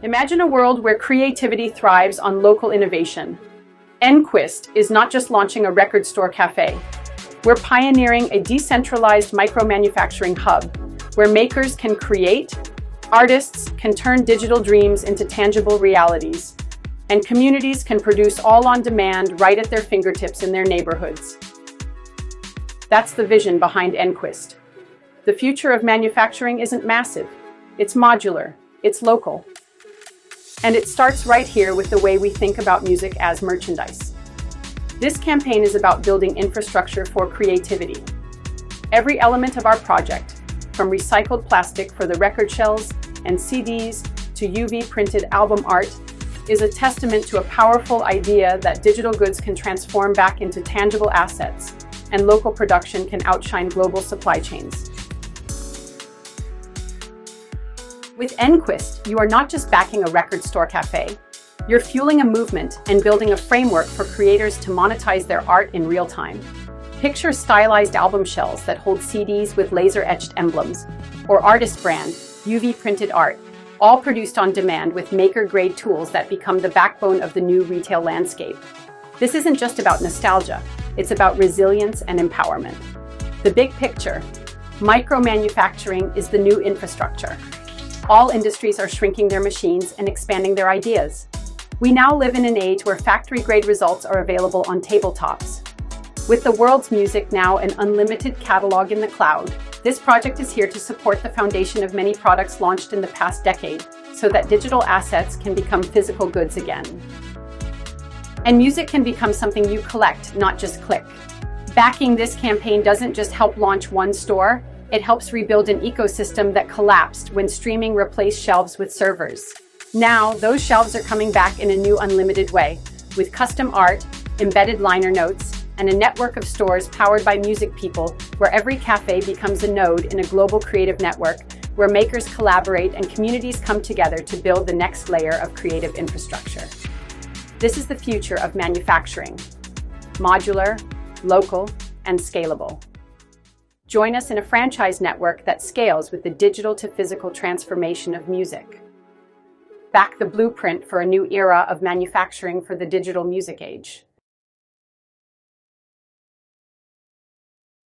Imagine a world where creativity thrives on local innovation. Nquist is not just launching a record store cafe. We're pioneering a decentralized micro-manufacturing hub where makers can create, artists can turn digital dreams into tangible realities, and communities can produce all on demand right at their fingertips in their neighborhoods. That's the vision behind Nquist. The future of manufacturing isn't massive. It's modular, it's local. And it starts right here with the way we think about music as merchandise. This campaign is about building infrastructure for creativity. Every element of our project, from recycled plastic for the record shells and CDs to UV-printed album art, is a testament to a powerful idea that digital goods can transform back into tangible assets, and local production can outshine global supply chains. With Nquist, you are not just backing a record store cafe, you're fueling a movement and building a framework for creators to monetize their art in real time. Picture stylized album shells that hold CDs with laser-etched emblems, or artist brand, UV-printed art, all produced on demand with maker-grade tools that become the backbone of the new retail landscape. This isn't just about nostalgia, it's about resilience and empowerment. The big picture: micro-manufacturing is the new infrastructure. All industries are shrinking their machines and expanding their ideas. We now live in an age where factory-grade results are available on tabletops. With the world's music now an unlimited catalog in the cloud, this project is here to support the foundation of many products launched in the past decade, so that digital assets can become physical goods again. And music can become something you collect, not just click. Backing this campaign doesn't just help launch one store, it helps rebuild an ecosystem that collapsed when streaming replaced shelves with servers. Now, those shelves are coming back in a new unlimited way, with custom art, embedded liner notes, and a network of stores powered by music people, where every cafe becomes a node in a global creative network, where makers collaborate and communities come together to build the next layer of creative infrastructure. This is the future of manufacturing: modular, local, and scalable. Join us in a franchise network that scales with the digital to physical transformation of music. Back the blueprint for a new era of manufacturing for the digital music age.